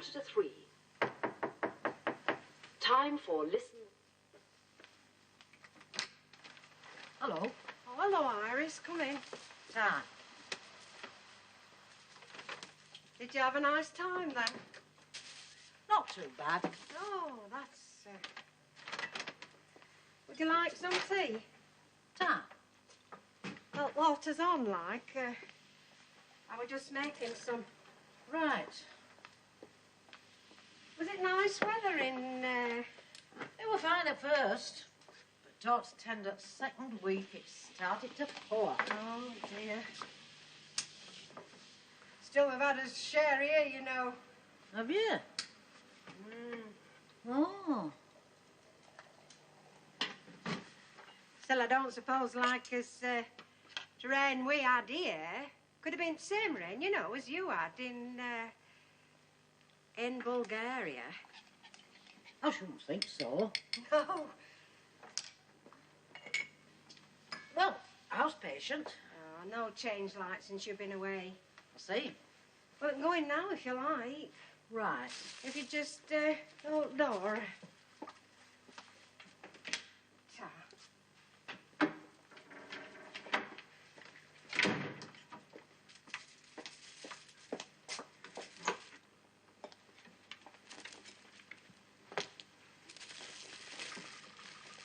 2:45. Time for listen. Hello. Oh, hello, Iris. Come in. Ta. Did you have a nice time then? Not too bad. Oh, that's... Would you like some tea? Ta. Well, water's on, like. I was just making some. Right. Was it nice weather in... It were fine at first, but towards the second week it started to pour. Oh, dear. Still, we've had a share here, you know. Have you? Oh. Still, I don't suppose, like, as the rain we had here could have been the same rain, you know, as you had in Bulgaria. I shouldn't think so. No. Well, house patient. Oh, no change, like, since you've been away. I see. Well, go in now, if you like. Right. If you just hold the door. Ta.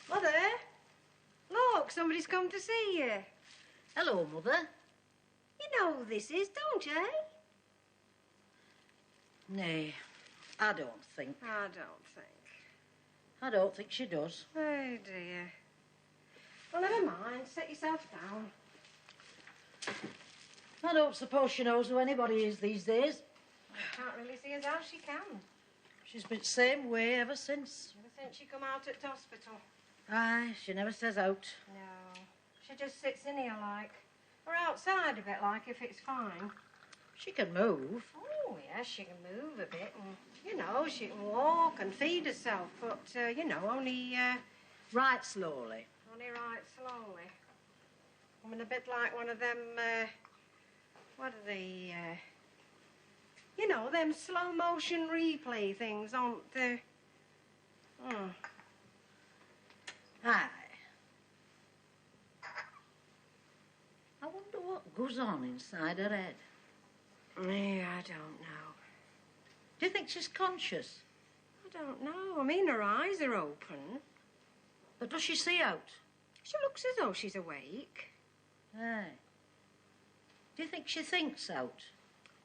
Mother? Look, somebody's come to see you. Hello, Mother. You know who this is, don't you? Nay, I don't think. I don't think. I don't think she does. Oh, dear. Well, never mind. Sit yourself down. I don't suppose she knows who anybody is these days. I can't really see as how she can. She's been the same way ever since. Ever since she come out at the hospital. Aye, she never says out. No. She just sits in here like. Or outside a bit like, if it's fine. She can move. Oh, yes, she can move a bit. And, you know, she can walk and feed herself. But, you know, only... Right slowly. Only right slowly. I mean, a bit like one of them... what are they... you know, them slow-motion replay things, aren't they? Oh. Aye. I wonder what goes on inside her head. Yeah, I don't know. Do you think she's conscious? I don't know. I mean, her eyes are open. But does she see out? She looks as though she's awake. Aye. Do you think she thinks out?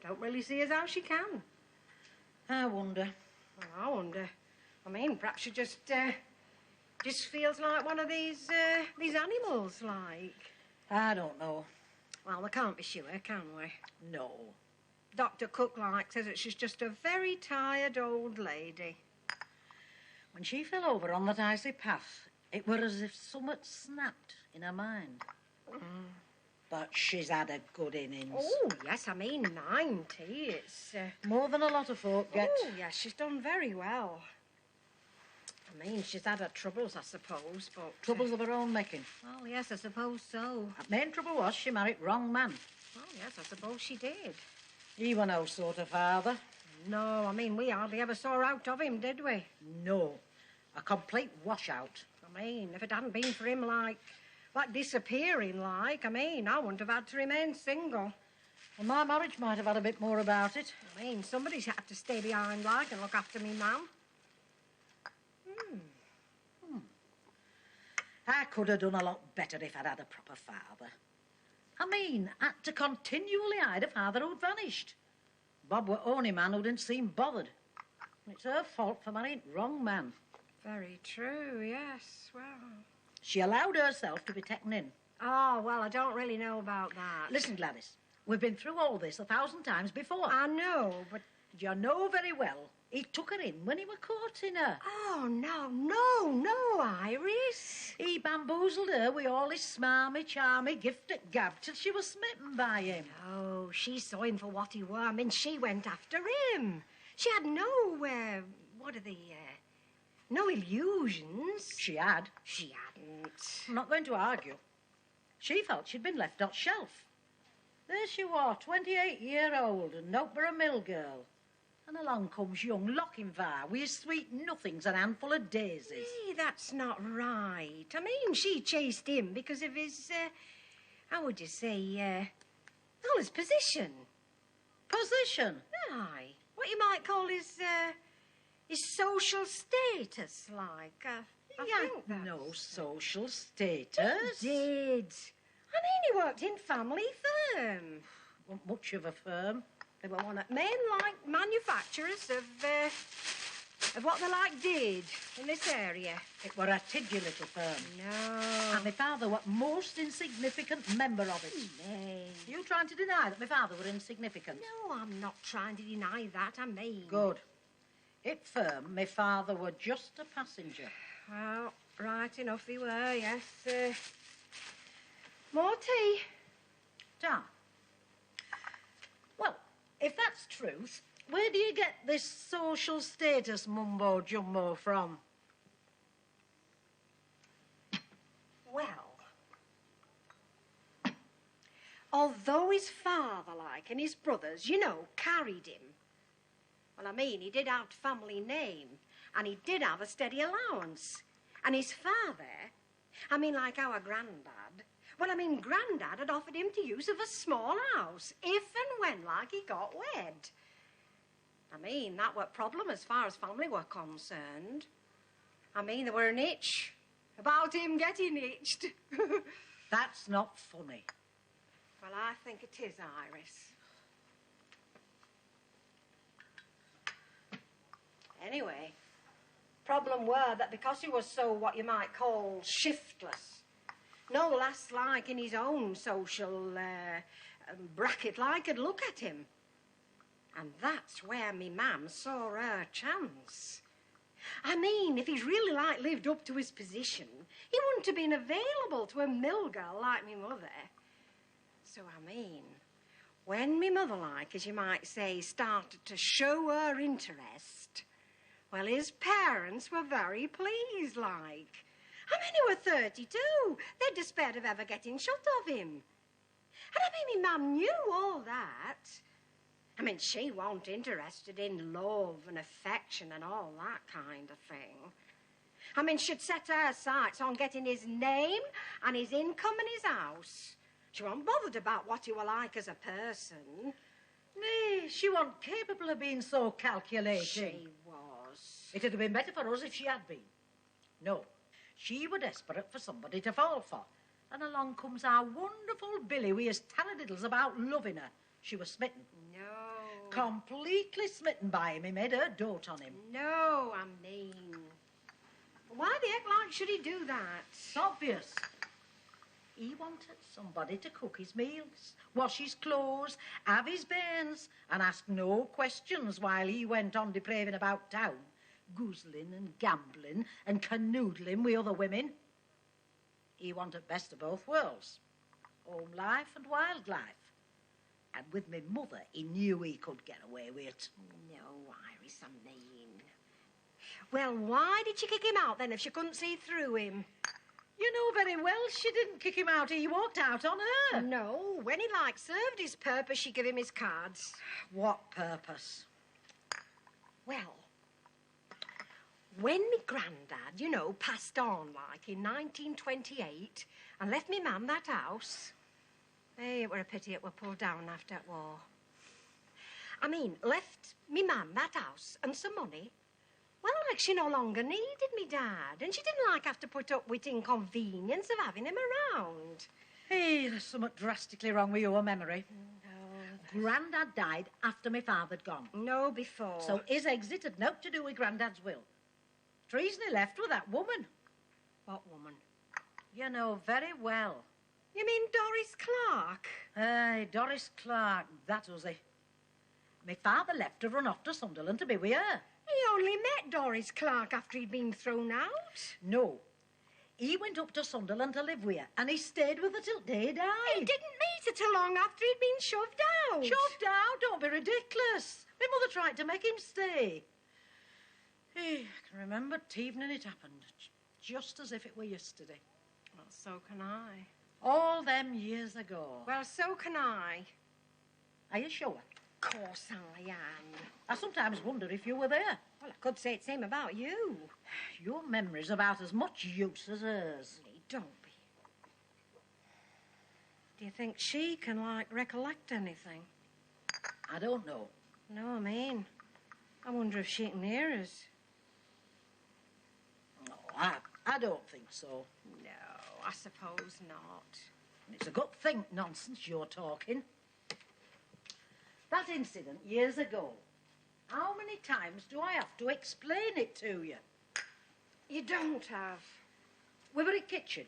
Don't really see as how she can. I wonder. Well, I wonder. I mean, perhaps she just feels like one of these animals, like. I don't know. Well, we can't be sure, can we? No. Dr. Cook, like, says that she's just a very tired old lady. When she fell over on that icy path, it were as if somewhat snapped in her mind. But she's had a good innings. Oh, yes, I mean 90. It's... more than a lot of folk get. Oh, yes, she's done very well. I mean, she's had her troubles, I suppose, but... Troubles of her own making. Oh, yes, I suppose so. The main trouble was she married wrong man. Oh, yes, I suppose she did. He were no sort of father. No, I mean, we hardly ever saw out of him, did we? No. A complete washout. I mean, if it hadn't been for him, like disappearing, like, I mean, I wouldn't have had to remain single. Well, my marriage might have had a bit more about it. I mean, somebody's had to stay behind, like, and look after me man. I could have done a lot better if I'd had a proper father. I mean, had to continually hide a father who'd vanished. Bob were only man who didn't seem bothered. It's her fault for marrying wrong man. Very true, yes, well... She allowed herself to be taken in. Oh, well, I don't really know about that. Listen, Gladys, we've been through all this 1,000 times before. I know, but... You know very well he took her in when he were courting her. Oh, no, Iris. He bamboozled her with all his smarmy, charmy gift at gab till she was smitten by him. Oh, she saw him for what he were. I mean, she went after him. She had no, no illusions. She had. She hadn't. I'm not going to argue. She felt she'd been left on shelf. There she was, 28-year-old and not but a mill girl. And along comes young Lochinvar with his sweet nothings and a handful of daisies. Hey, that's not right. I mean, she chased him because of his, how would you say, well, his position. Position? Aye. What you might call his social status, like. I think that's... No social status. He did. I mean, he worked in family firm. Wasn't much of a firm. They were one of main, like, manufacturers of what they, like, did in this area. It were a tidgy little firm. No. And my father were most insignificant member of it. Nay. You trying to deny that my father were insignificant? No, I'm not trying to deny that, I mean. Good. It firm, my father were just a passenger. Well, right enough he were, yes. More tea? Ta. Well, if that's truth, where do you get this social status mumbo-jumbo from? Well, although his father, like, and his brothers, you know, carried him, well, I mean, he did have family name, and he did have a steady allowance. And his father, I mean, like our granddad, well, I mean, Grandad had offered him to use of a small house, if and when, like, he got wed. I mean, that were a problem as far as family were concerned. I mean, there were an itch about him getting itched. That's not funny. Well, I think it is, Iris. Anyway, problem were that because he was so, what you might call, shiftless, no lass like in his own social bracket like could look at him. And that's where me mam saw her chance. I mean, if he's really like lived up to his position, he wouldn't have been available to a mill girl like me mother. So I mean, when me mother, like, as you might say, started to show her interest, well, his parents were very pleased, like. I mean, he were 32. They'd despaired of ever getting shut of him. And I mean, me mum knew all that. I mean, she wasn't interested in love and affection and all that kind of thing. I mean, she'd set her sights on getting his name and his income and his house. She wasn't bothered about what he were like as a person. Nay, she wasn't capable of being so calculating. She was. It'd have been better for us if she had been. No, she were desperate for somebody to fall for. And along comes our wonderful Billy with his taradiddles about loving her. She was smitten. No. Completely smitten by him. He made her dote on him. No, I mean... Why the heck, like, should he do that? It's obvious. He wanted somebody to cook his meals, wash his clothes, have his bairns, and ask no questions while he went on depraving about town, goozling and gambling and canoodling with other women. He wanted best of both worlds, home life and wild life. And with me mother, he knew he could get away with it. No, Iris, I mean... Well, why did she kick him out, then, if she couldn't see through him? You know very well she didn't kick him out. He walked out on her. No, when he, like, served his purpose, she gave him his cards. What purpose? Well, when me grandad, you know, passed on, like, in 1928, and left me mam that house... Hey, it were a pity it were pulled down after that war. I mean, left me mam that house and some money. Well, like, she no longer needed me dad, and she didn't, like, have to put up with inconvenience of having him around. Hey, there's something drastically wrong with your memory. No. Grandad died after my father'd gone. No, before. So his exit had naught to do with Grandad's will. The reason he left with that woman. What woman? You know very well. You mean Doris Clark? Aye, Doris Clark, that was it. My father left to run off to Sunderland to be with her. He only met Doris Clark after he'd been thrown out. No. He went up to Sunderland to live with her, and he stayed with her till day died. He didn't meet her till long after he'd been shoved out. Shoved out? Don't be ridiculous. My mother tried to make him stay. Hey, I can remember t'evening it happened, just as if it were yesterday. Well, so can I. All them years ago. Well, so can I. Are you sure? course I am. I sometimes wonder if you were there. Well, I could say the same about you. Your memory's about as much use as hers. Hey, don't be. Do you think she can, like, recollect anything? I don't know. No, I mean, I wonder if she can hear us. No, I don't think so. No, I suppose not. It's a good thing nonsense you're talking. That incident years ago. How many times do I have to explain it to you? You don't have. We were in the kitchen.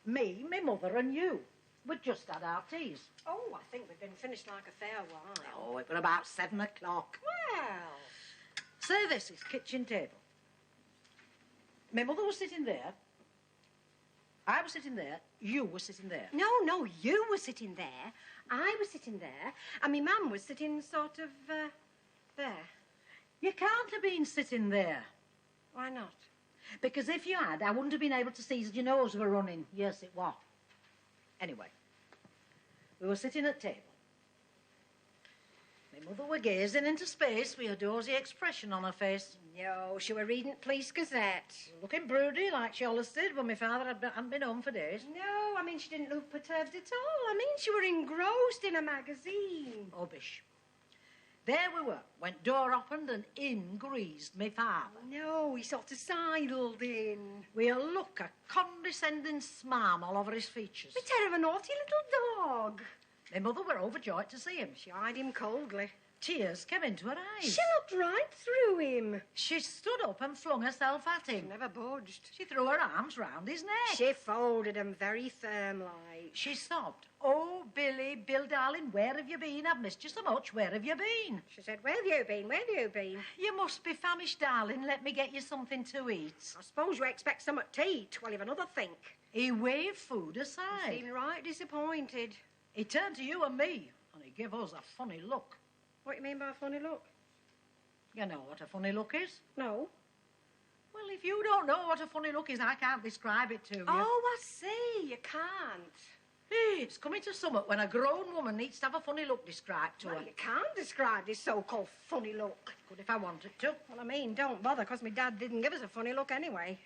Me, my mother and you. We'd just had our teas. Oh, I think we've been finished like a fair while. Oh, it was about 7 o'clock. Well. Say this is kitchen table. My mother was sitting there. I was sitting there. You were sitting there. No, you were sitting there. I was sitting there. And my mum was sitting sort of, there. You can't have been sitting there. Why not? Because if you had, I wouldn't have been able to see that your nose were running. Yes, it was. Anyway, we were sitting at table. My mother were gazing into space with a dozy expression on her face. No, she were reading Police Gazette. Looking broody like she always did when my father hadn't been home for days. No, I mean, she didn't look perturbed at all. I mean, she were engrossed in a magazine. Rubbish. There we were, went door opened and in greased my father. No, he sort of sidled in. With a look, a condescending smile all over his features. A bit of a naughty little dog. My mother were overjoyed to see him. She eyed him coldly. Tears came into her eyes. She looked right through him. She stood up and flung herself at him. She never budged. She threw her arms round his neck. She folded him very firm-like. She sobbed, "Oh, Billy, Bill, darling, where have you been? I've missed you so much. Where have you been?" She said, "Where have you been? Where have you been?" "You must be famished, darling. Let me get you something to eat." I suppose you expect something to eat while you've another think. He waved food He aside. seemed right disappointed. He turned to you and me, and he gave us a funny look. What do you mean by a funny look? You know what a funny look is? No. Well, if you don't know what a funny look is, I can't describe it to you. Oh, I see. You can't. Hey, it's coming to summit when a grown woman needs to have a funny look described to Well, her. you can't describe this so-called funny look. Good if I wanted to. Well, I mean, don't bother, because my dad didn't give us a funny look anyway.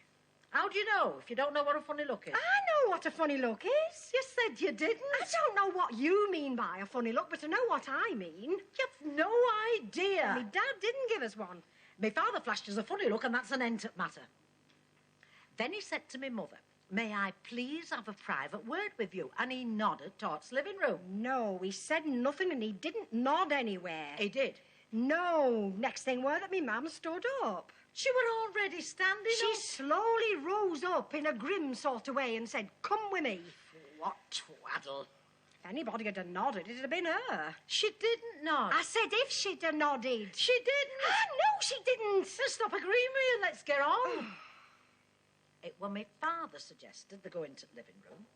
How do you know if you don't know what a funny look is? I know what a funny look is. You said you didn't. I don't know what you mean by a funny look, but I know what I mean. You've no idea. My dad didn't give us one. My father flashed us a funny look, and that's an end to the matter. Then he said to my mother, "May I please have a private word with you?" And he nodded towards the living room. No, he said nothing and he didn't nod anywhere. He did. No, next thing were that me mum stood up. She were already standing She up. slowly rose up in a grim sort of way and said, "Come with me." What twaddle. If anybody had nodded, it'd have been her. She didn't nod. I said if she'd have nodded. She didn't. No, she didn't. Let's stop agreeing with you and let's get on. It was my father suggested they go into the living room.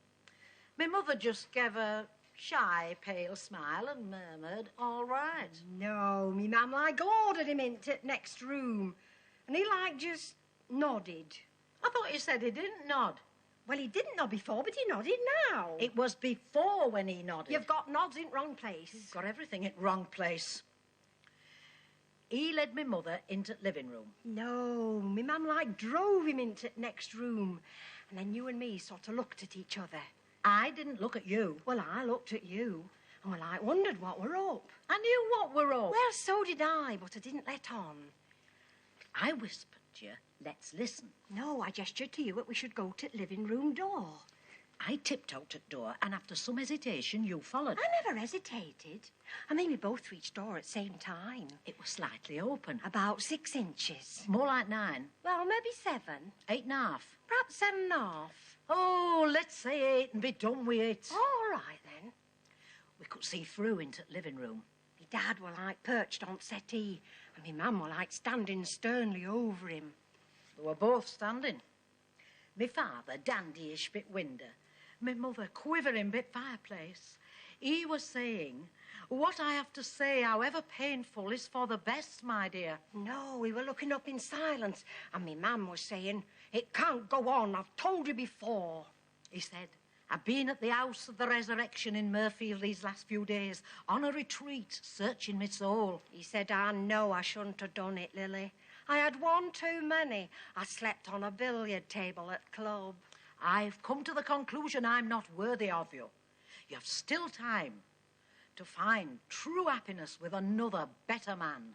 My mother just gave a shy, pale smile and murmured, "All right." No, me mum like ordered him into the next room. And he like just nodded. I thought you said he didn't nod. Well, he didn't nod before, but he nodded now. It was before when he nodded. You've got nods in wrong place. You've got everything in wrong place. He led my mother into the living room. No, me mum like drove him into the next room. And then you and me sort of looked at each other. I didn't look at you. Well, I looked at you. And we like wondered what were up. I knew what were up. Well, so did I, but I didn't let on. I whispered to you, "Let's listen." No, I gestured to you that we should go to the living room door. I tiptoed at the door, and after some hesitation, you followed. I never hesitated. I mean, we both reached door at the same time. It was slightly open. About 6 inches. More like 9. Well, maybe 7. 8.5. Perhaps 7.5. Oh, let's say 8 and be done with it. All right, then. We could see through into the living room. Me dad were like perched on the settee, and me mum were like standing sternly over him. They were both standing. Me father dandyish bit window. Me mother quivering bit fireplace. He was saying, "What I have to say, however painful, is for the best, my dear." No, we were looking up in silence, and me mum was saying, "It can't go on, I've told you before." He said, I've been at the House of the Resurrection in Murfield these last few days, on a retreat, searching my soul. He said, I know I shouldn't have done it, Lily. I had one too many. I slept on a billiard table at club. I've come to the conclusion I'm not worthy of you. You've still time to find true happiness with another, better man.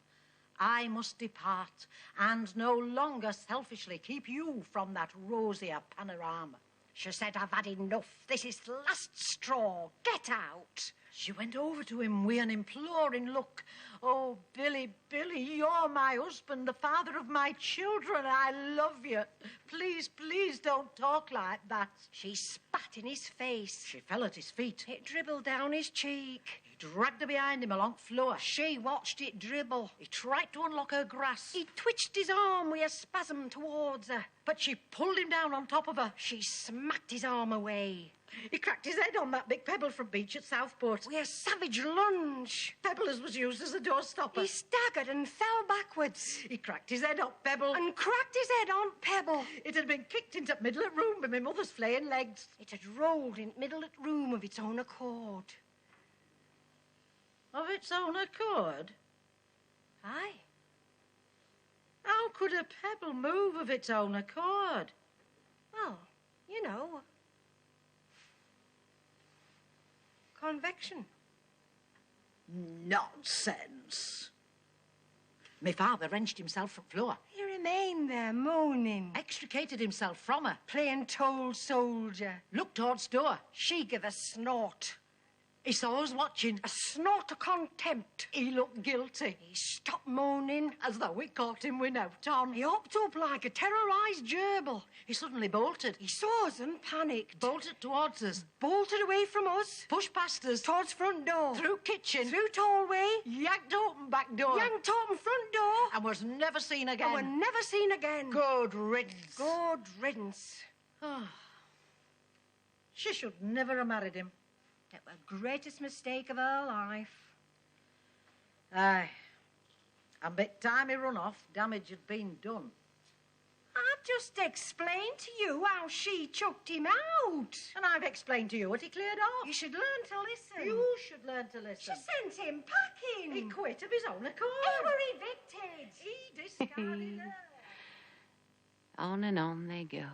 I must depart and no longer selfishly keep you from that rosier panorama. She said, I've had enough. This is the last straw. Get out. She went over to him with an imploring look. Oh, Billy, Billy, you're my husband, the father of my children. I love you. Please, please don't talk like that. She spat in his face. She fell at his feet. It dribbled down his cheek. He dragged her behind him along the floor. She watched it dribble. He tried to unlock her grasp. He twitched his arm with a spasm towards her. But she pulled him down on top of her. She smacked his arm away. He cracked his head on that big pebble from beach at Southport. With a savage lunge. Pebble as was used as a doorstopper. He staggered and fell backwards. He cracked his head up Pebble. And cracked his head on Pebble. It had been kicked into the middle of the room by my mother's flaying legs. It had rolled in the middle of the room of its own accord. Of its own accord? Aye. How could a pebble move of its own accord? Well, you know. Convection. Nonsense. My father wrenched himself from the floor. He remained there, moaning. Extricated himself from her. Playing told soldier. Looked towards door. She gave a snort. He saw us watching. A snort of contempt. He looked guilty. He stopped moaning. As though we caught him with no on. He hopped up like a terrorised gerbil. He suddenly bolted. He saw us and panicked. Bolted towards us. Bolted away from us. Pushed past us. Towards front door. Through kitchen. Through hallway. Yanked open back door. Yanked open front door. And was never seen again. And were never seen again. Good riddance. Good riddance. Oh. She should never have married him. It was the greatest mistake of her life. Aye. And by the time he run off, damage had been done. I've just explained to you how she chucked him out. And I've explained to you what he cleared off. You should learn to listen. You should learn to She listen. sent him packing. He quit of his own accord. He were evicted. He discarded her. On and on they go,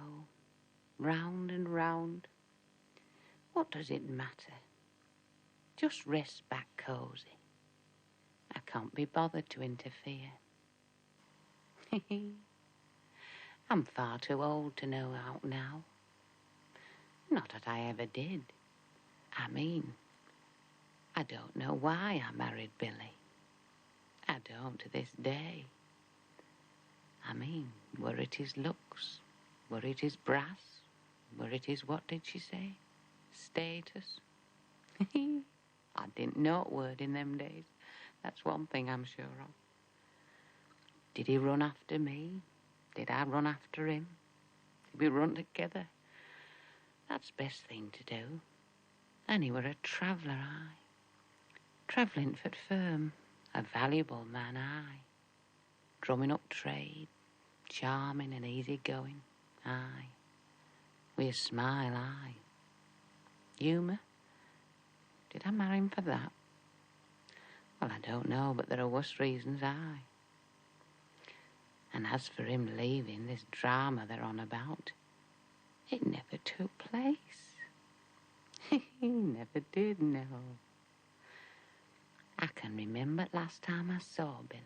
round and round. What does it matter? Just rest back cosy. I can't be bothered to interfere. I'm far too old to know out now. Not that I ever did. I mean, I don't know why I married Billy. I don't to this day. I mean, were it his looks? Were it his brass? Were it his, what did she say? Status? I didn't know a word in them days. That's one thing I'm sure of. Did he run after me? Did I run after him? Did we run together? That's the best thing to do. And he were a traveller, aye. Travelling for the firm. A valuable man, aye. Drumming up trade. Charming and easy-going, aye. With a smile, aye. Humour? Did I marry him for that? Well, I don't know, but there are worse reasons, aye. And as for him leaving this drama they're on about, it never took place. He never did, no. I can remember last time I saw Billy.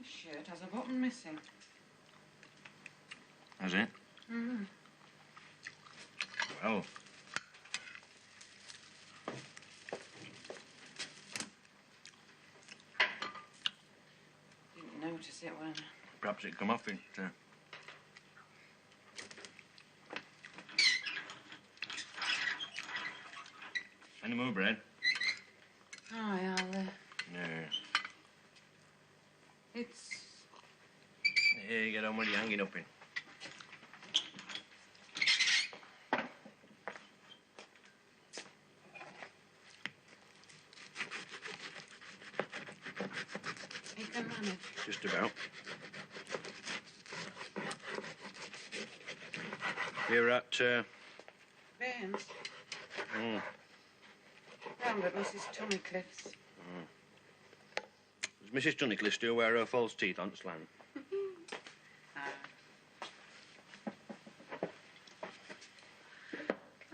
Shirt has a button missing. Has it? Mm. Well. Didn't notice it when... Perhaps it come off it. Any more bread? Aye, I'll... No. It's... Here, get on with your hanging up in. managed? Just about. You're at, Baines. mm, Round at Mrs. Tunnicliffe's. does Mrs. Tunnicliffe still wear her false teeth on slant?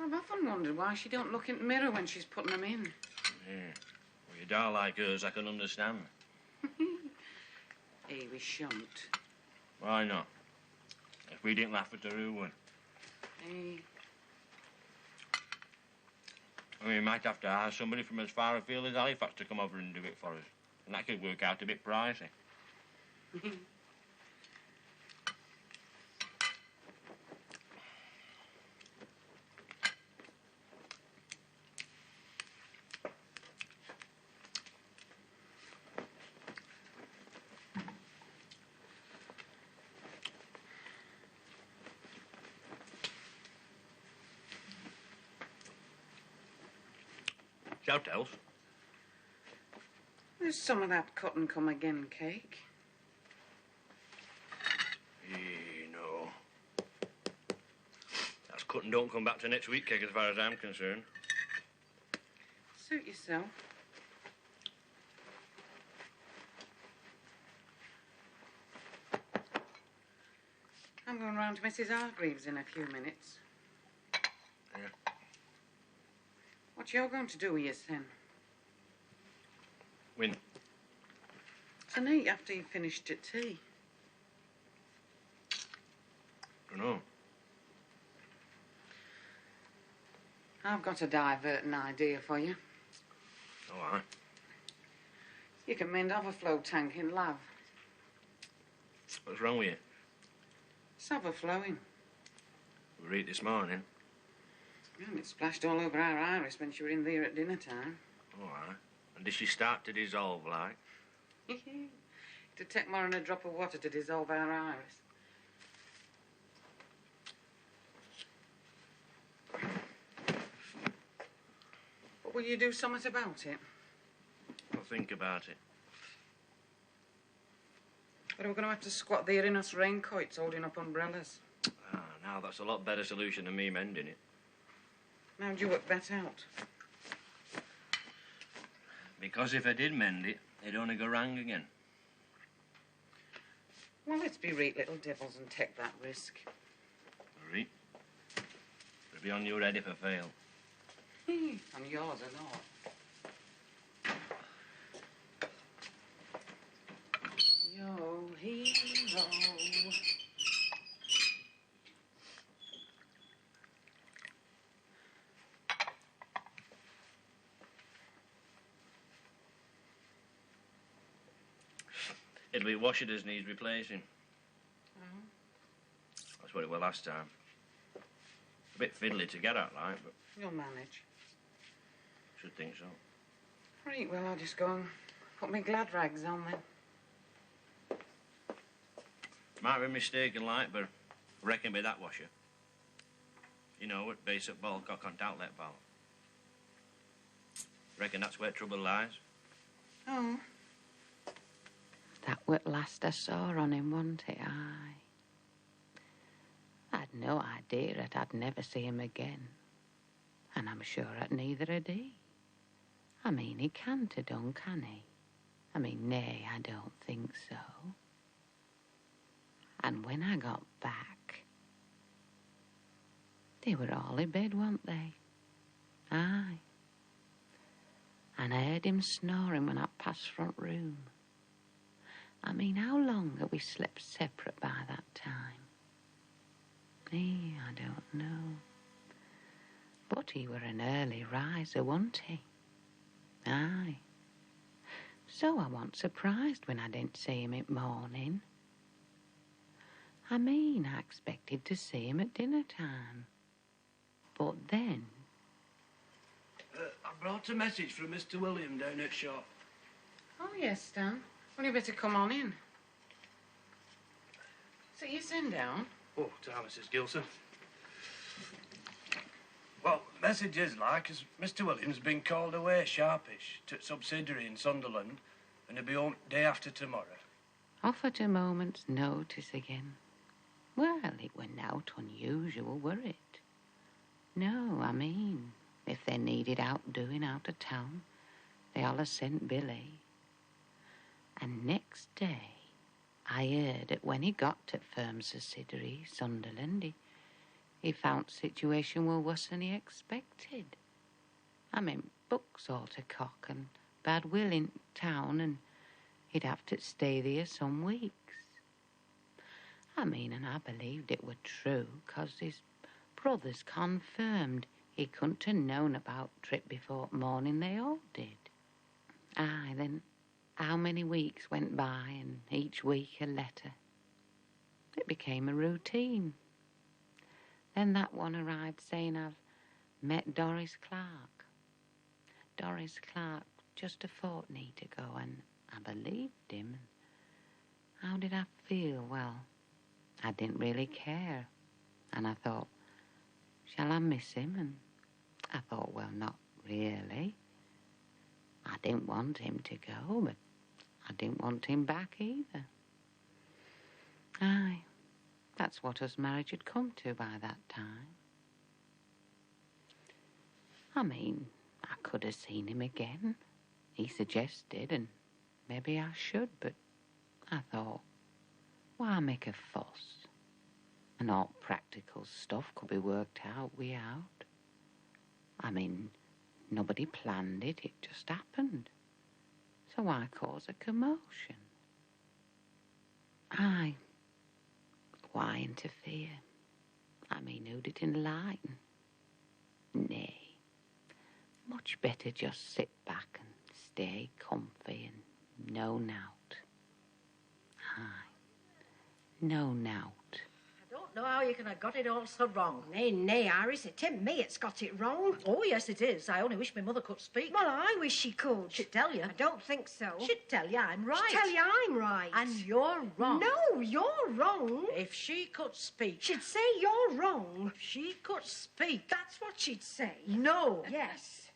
I've often wondered why she don't look in the mirror when she's putting them in. Yeah. Well, you doll like hers, I can understand. Hey, we shan't. Why not? If we didn't laugh at her, who would? Hey, I mean, we might have to hire somebody from as far afield as Halifax to come over and do it for us. And that could work out a bit pricey. Shout else. there's some of that cut and come again cake. No. That's cut and don't come back to next week cake as far as I'm concerned. Suit yourself. I'm going round to Mrs. Hargreaves in a few minutes. Yeah. What you going to do with yours then? Win. Tonight after you've finished at tea. Dunno. I've got a diverting idea for you. All right. You can mend overflow tank in Lav. What's wrong with you? It's overflowing. We were eat this morning. And it splashed all over our Iris when she were in there at dinner time. All right. And did she start to dissolve, like? It'd take more than a drop of water to dissolve our Iris. But will you do something about it? I'll think about it. But we're going to have to squat there in us raincoats holding up umbrellas. Ah, now that's a lot better solution than me mending it. How'd you work that out? Because if I did mend it, it'd only go wrong again. Well, let's be right little devils and take that risk. Right? But be on your head if I fail. And yours and all. Yo, hero. It'll be washing as needs replacing. Oh. That's what it was last time. A bit fiddly to get at, like, but You'll manage. should think so. Right, well, I'll just go and put my glad rags on then. Might be mistaken, like, but I reckon be that washer. You know, at base at Balcock on outlet valve. Reckon that's where trouble lies. Oh. That were the last I saw on him, wasn't it? Aye. I'd no idea that I'd never see him again. And I'm sure that neither had he. I mean, he can't have done, can he? I mean, nay, I don't think so. And when I got back, they were all in bed, weren't they? Aye. And I heard him snoring when I passed front room. I mean, how long had we slept separate by that time? I don't know. But he were an early riser, wasn't he? Aye. So I wasn't surprised when I didn't see him at morning. I mean, I expected to see him at dinner time. But then... I brought a message from Mr. William down at shop. Oh, yes, Stan. Well, you better come on in. So you send down? Oh, to Mrs. Gilson. Well, message is like as Mr. William's been called away sharpish to a subsidiary in Sunderland and he'll be home day after tomorrow. Off at a moment's notice again. Well, it were naught unusual, were it? No, I mean, if they needed outdoing out of town, they all sent Billy. And next day, I heard that when he got to firm subsidiary, Sunderland, he found the situation were worse than he expected. I mean, books all to cock and bad will in town, and he'd have to stay there some weeks. I mean, and I believed it were true, 'cause his brothers confirmed he couldn't have known about trip before morning they all did. Aye, then how many weeks went by, and each week a letter. It became a routine. Then that one arrived saying I've met Doris Clark. Doris Clark just a fortnight ago, and I believed him. How did I feel? Well, I didn't really care. And I thought, shall I miss him? And I thought, well, not really. I didn't want him to go, but I didn't want him back either. Aye, that's what us marriage had come to by that time. I mean, I could have seen him again. He suggested, and maybe I should, but I thought, why make a fuss? And all practical stuff could be worked out without. I mean, nobody planned it, it just happened. So why cause a commotion? Aye, why interfere? I mean, who'd it enlighten? Nay, much better just sit back and stay comfy and know nought. Aye, know nought. I don't know how you can have got it all so wrong. Nay, Iris, it ain't me that's got it wrong. Oh, yes, it is. I only wish my mother could speak. Well, I wish she could. She'd tell you. I don't think so. She'd tell you I'm right. She'd tell you I'm right. And you're wrong. No, you're wrong. If she could speak. She'd say you're wrong. If she could speak. That's what she'd say. No. Yes.